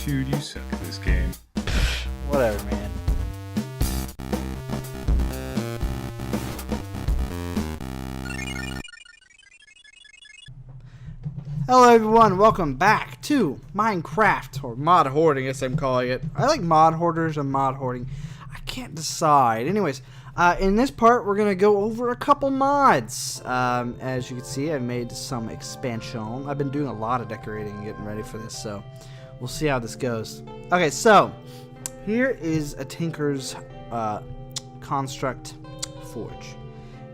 Dude, you suck at this game. Whatever, man. Hello everyone, welcome back to Minecraft, or Mod Hoarding as I'm calling it. I like Mod Hoarders and Mod Hoarding. I can't decide. Anyways, in this part we're going to go over a couple mods. As you can see, I've made some expansion. I've been doing a lot of decorating and getting ready for this, so we'll see how this goes. Okay, so here is a Tinker's construct forge.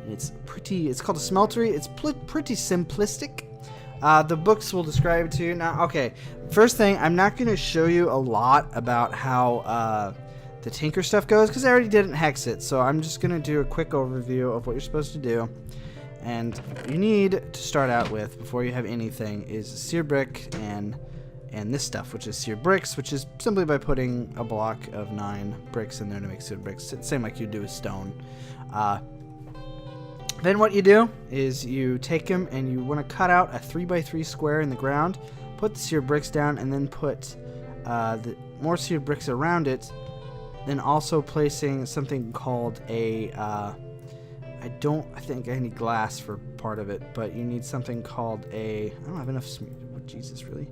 And it's called a Smelter. It's pretty simplistic. The books will describe it to you. Now, okay, first thing, I'm not going to show you a lot about how the Tinker stuff goes, because I already did it in Hexit, so I'm just going to do a quick overview of what you're supposed to do. And you need to start out with, before you have anything, is seared brick and this stuff, which is seared bricks, which is simply by putting a block of 9 bricks in there to make seared bricks. Same like you do with stone. Then what you do is you take them and you want to cut out a 3x3 square in the ground, put the seared bricks down, and then put the more seared bricks around it. Then also placing something called a I think I need glass for part of it, but you need something called a, I don't have enough. Oh, Jesus, really?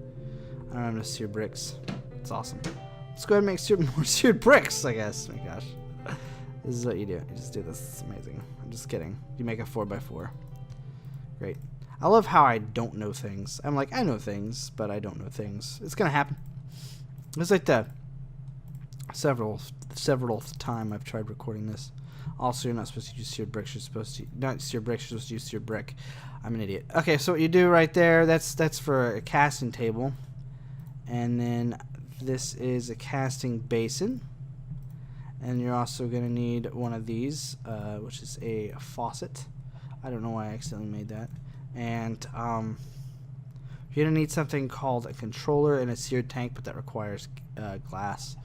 I don't have enough seared bricks. It's awesome. Let's go ahead and make more seared bricks, I guess. Oh my gosh. This is what you do. You just do this. It's amazing. I'm just kidding. You make a 4x4. Great. I love how I don't know things. I'm like, I know things, but I don't know things. It's gonna happen. It's like the several time I've tried recording this. Also, you're not supposed to use seared bricks. You're supposed to not seared bricks. You're supposed to use seared brick. I'm an idiot. Okay, so what you do right there, that's for a casting table, and then this is a casting basin. And you're also going to need one of these, which is a faucet. I don't know why I accidentally made that. And you're going to need something called a controller and a seared tank, but that requires glass.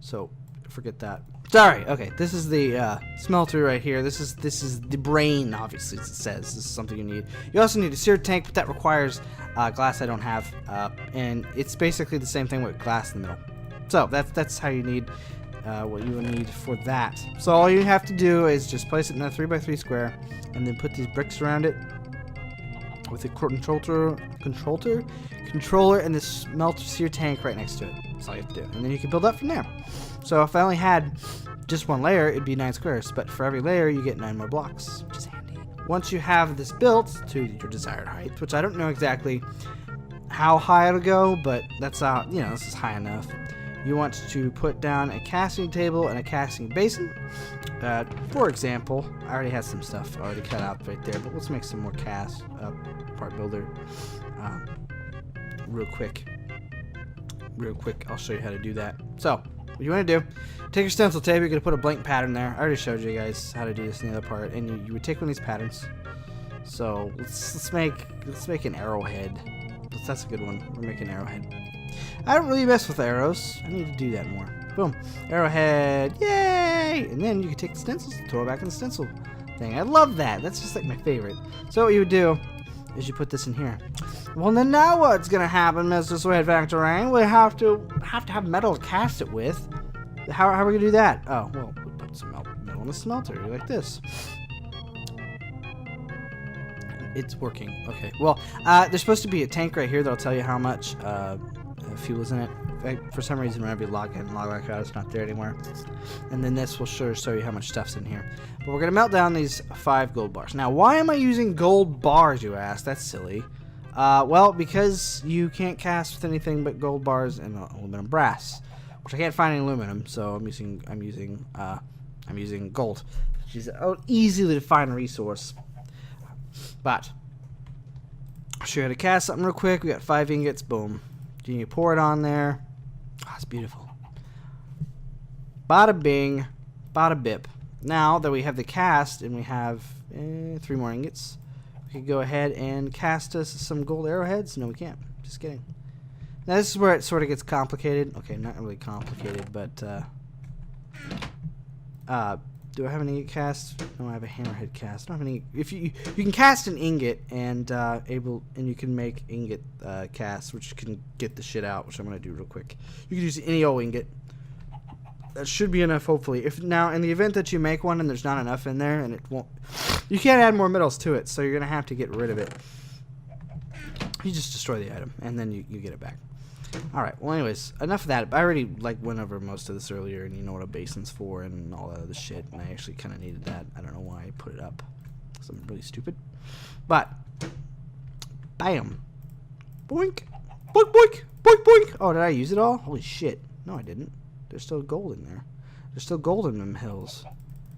So forget that. Sorry. Okay, this is the smelter right here. This is the brain, obviously, as it says. This is something you need. You also need a seared tank, but that requires glass I don't have. And it's basically the same thing with glass in the middle. So that's how you need what you will need for that. So all you have to do is just place it in a 3x3 square, and then put these bricks around it with a controller and this smelter sear tank right next to it. That's all you have to do, and then you can build up from there. So if I only had just one layer, it'd be 9 squares, but for every layer you get 9 more blocks, which is handy. Once you have this built to your desired height, which I don't know exactly how high it'll go, but that's how, this is high enough. You want to put down a casting table and a casting basin. For example, I already have some stuff already cut out right there, but let's make some more part builder real quick. I'll show you how to do that. So what you want to do, take your stencil table, you're going to put a blank pattern there. I already showed you guys how to do this in the other part, and you would take one of these patterns. So let's make an arrowhead. That's a good one. We're making an arrowhead. I don't really mess with arrows. I need to do that more. Boom. Arrowhead. Yay! And then you can take the stencils and throw it back in the stencil thing. I love that. That's just like my favorite. So what you would do is you put this in here. Well, then now what's going to happen, Mr. Sweat Factory? We have to have metal to cast it with. How are we going to do that? Oh, well, we'll put some metal in the smelter like this. It's working. Okay. Well, there's supposed to be a tank right here that'll tell you how much fuel is in it. For some reason, whenever you log in and log back out, it's not there anymore. And then this will show you how much stuff's in here. But we're going to melt down these 5 gold bars. Now, why am I using gold bars, you ask? That's silly. Well, because you can't cast with anything but gold bars and aluminum brass, which I can't find any aluminum, so I'm using gold, which is an easily to find resource. But I'll show you how to cast something real quick. We got 5 ingots. Boom. You pour it on there. Oh, it's beautiful. Bada bing, bada bip. Now that we have the cast and we have 3 more ingots, we can go ahead and cast us some gold arrowheads. No, we can't. Just kidding. Now this is where it sort of gets complicated. Okay, not really complicated, but Do I have an ingot cast? No, I have a hammerhead cast. I don't have any. If you can cast an ingot and you can make ingot casts, which can get the shit out, which I'm gonna do real quick. You can use any old ingot. That should be enough, hopefully. If now, in the event that you make one and there's not enough in there, and it won't, you can't add more metals to it, so you're gonna have to get rid of it. You just destroy the item, and then you get it back. All right. Well, anyways, enough of that. I already went over most of this earlier, and you know what a basin's for and all that other shit. And I actually kind of needed that. I don't know why I put it up, because I'm really stupid. But bam, boink, boink, boink, boink, boink. Oh, did I use it all? Holy shit! No, I didn't. There's still gold in there. There's still gold in them hills.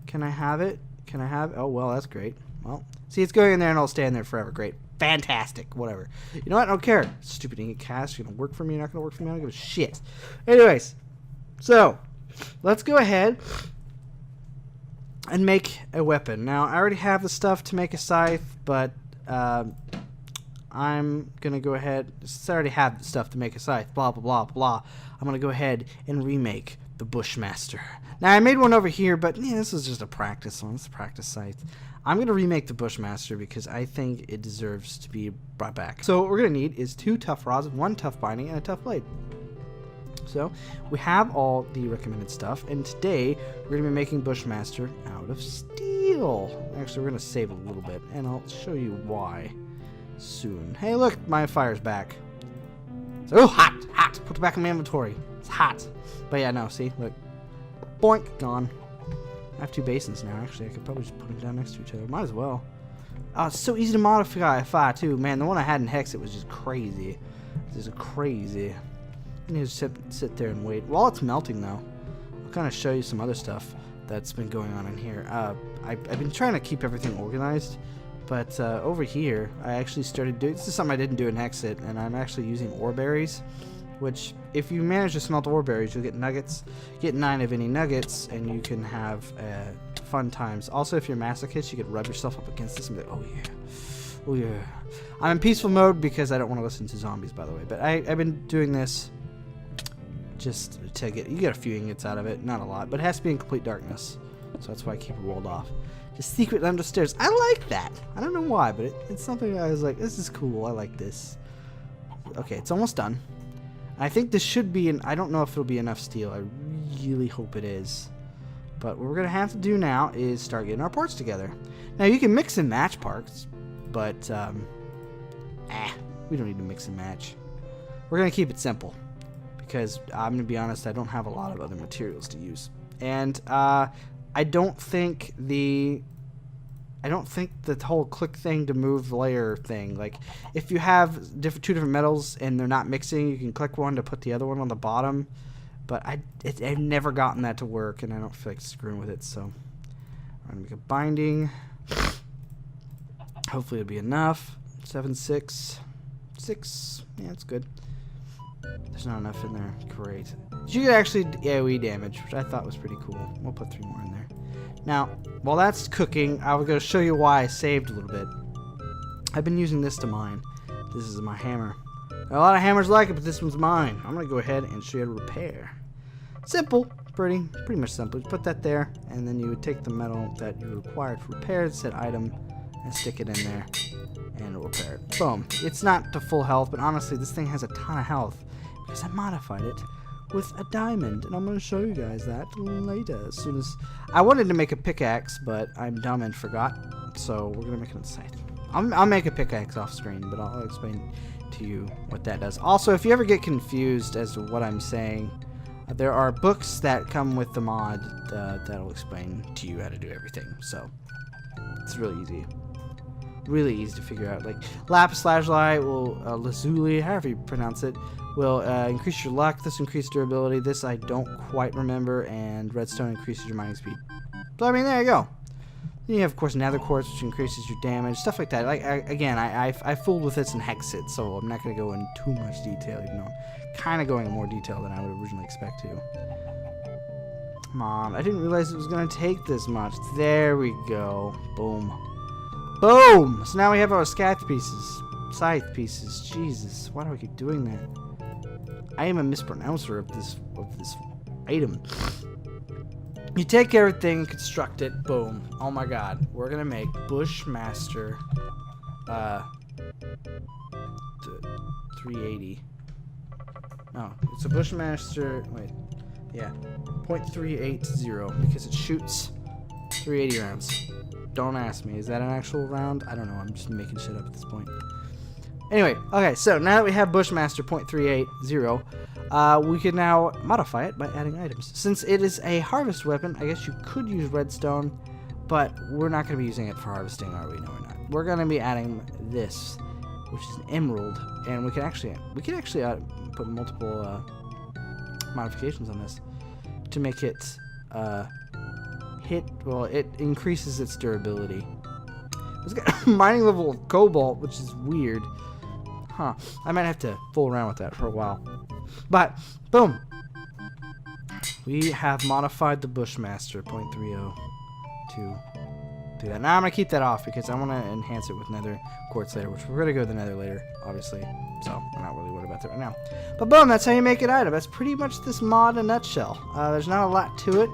Can I have it? Can I have it? Oh well, that's great. Well, see, it's going in there, and it'll stay in there forever. Great. Fantastic. Whatever. You know what? I don't care. Stupid ingot cast. You're going to work for me. You're not going to work for me. I don't give a shit. Anyways. So, let's go ahead and make a weapon. Now, I already have the stuff to make a scythe, but I'm going to go ahead. Since I already have the stuff to make a scythe, blah, blah, blah, blah, I'm going to go ahead and remake the Bushmaster. Now, I made one over here, but yeah, this is just a practice one. It's a practice scythe. I'm going to remake the Bushmaster because I think it deserves to be brought back. So what we're going to need is 2 tough rods, 1 tough binding, and a tough blade. So we have all the recommended stuff, and today we're going to be making Bushmaster out of steel. Actually, we're going to save a little bit, and I'll show you why soon. Hey, look, my fire's back. So, oh, hot, hot. Put it back in my inventory. It's hot. But yeah, no, see, look. Boink, gone. I have 2 basins now, actually. I could probably just put them down next to each other. Might as well. Oh, it's so easy to modify fire, too. Man, the one I had in Hex, it was just crazy. Just crazy. I need to sit there and wait. While it's melting, though, I'll kind of show you some other stuff that's been going on in here. I've been trying to keep everything organized, but over here, I actually started doing... This is something I didn't do in Hexit, and I'm actually using ore berries, which, if you manage to smelt ore berries, you'll get nuggets. Get 9 of any nuggets, and you can have fun times. Also, if you're masochist, you could rub yourself up against this and be like, oh yeah, oh yeah. I'm in peaceful mode because I don't want to listen to zombies, by the way. But I've been doing this just to get... You get a few ingots out of it, not a lot, but it has to be in complete darkness. So that's why I keep it rolled off. Just secret under stairs. I like that. I don't know why, but it's something I was like, this is cool. I like this. Okay, it's almost done. I think this should be I don't know if it'll be enough steel. I really hope it is. But what we're going to have to do now is start getting our parts together. Now, you can mix and match parts, but, we don't need to mix and match. We're going to keep it simple, because I'm going to be honest, I don't have a lot of other materials to use. And, I don't think the whole click thing to move the layer thing, like if you have 2 different metals and they're not mixing, you can click one to put the other one on the bottom. But I've never gotten that to work, and I don't feel like screwing with it. So I'm gonna make a binding. Hopefully it'll be enough. 7, 6, 6. Yeah, that's good. There's not enough in there. Great. You could actually AoE damage, which I thought was pretty cool. We'll put 3 more in there. Now, while that's cooking, I was going to show you why I saved a little bit. I've been using this to mine. This is my hammer. A lot of hammers like it, but this one's mine. I'm going to go ahead and show you how to repair. Simple. Pretty much simple. You put that there, and then you would take the metal that you required for repair, said item, and stick it in there, and it'll repair it. Boom. It's not to full health, but honestly, this thing has a ton of health, because I modified it with a diamond, and I'm going to show you guys that later. As soon as I wanted to make a pickaxe, but I'm dumb and forgot, so we're going to make it on site. I'll make a pickaxe off screen, but I'll explain to you what that does. Also, if you ever get confused as to what I'm saying, there are books that come with the mod that'll explain to you how to do everything. So it's really easy. Really easy to figure out. Like lapis lazuli will lazuli, however you pronounce it, will increase your luck. This increases durability. This I don't quite remember. And redstone increases your mining speed. So I mean, there you go. Then you have, of course, nether quartz, which increases your damage, stuff like that. Like again, I fooled with this in Hexit, so I'm not going to go in too much detail, even though I'm kind of going in more detail than I would originally expect to. Come on, I didn't realize it was going to take this much. There we go. Boom. Boom! So now we have our scythe pieces. Jesus, why do I keep doing that? I am a mispronouncer of this item. You take everything, construct it, boom. Oh my god. We're gonna make Bushmaster 380. No, it's a Bushmaster, wait, yeah, .380 because it shoots 380 rounds. Don't ask me, is that an actual round? I don't know, I'm just making shit up at this point. Anyway, okay, so now that we have Bushmaster .380, we can now modify it by adding items. Since it is a harvest weapon, I guess you could use redstone, but we're not going to be using it for harvesting, are we? No, we're not. We're going to be adding this, which is an emerald, and we can actually put multiple modifications on this to make it it increases its durability. It's got a mining level of cobalt, which is weird. Huh. I might have to fool around with that for a while. But, boom. We have modified the Bushmaster .30 to do that. Now I'm going to keep that off because I want to enhance it with nether quartz later, which we're going to go to the nether later, obviously. So, we're not really worried about that right now. But boom, that's how you make an item. That's pretty much this mod in a nutshell. There's not a lot to it.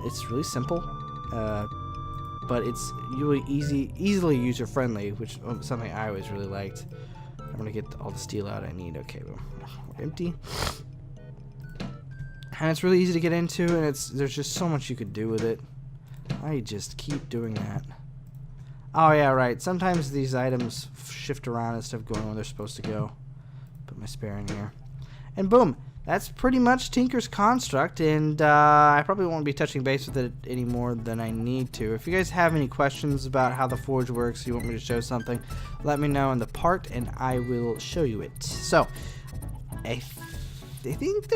It's really simple. But it's really easily user-friendly, which is something I always really liked. I'm going to get all the steel out I need. Okay, well, we're empty. And it's really easy to get into, and there's just so much you could do with it. I just keep doing that. Oh, yeah, right. Sometimes these items shift around instead of going where they're supposed to go. Put my spare in here. And boom. That's pretty much Tinker's Construct, and I probably won't be touching base with it any more than I need to. If you guys have any questions about how the forge works, you want me to show something, let me know in the part, and I will show you it. So, I think I think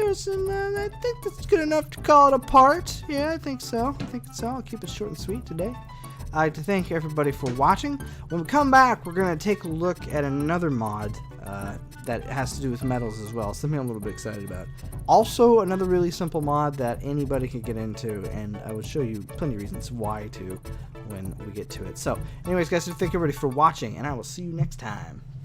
that's good enough to call it a part. Yeah, I think so. I'll keep it short and sweet today. I'd like to thank everybody for watching. When we come back, we're going to take a look at another mod that has to do with metals as well. Something I'm a little bit excited about. Also, another really simple mod that anybody can get into, and I will show you plenty of reasons why to when we get to it. So, anyways, guys, thank everybody for watching, and I will see you next time.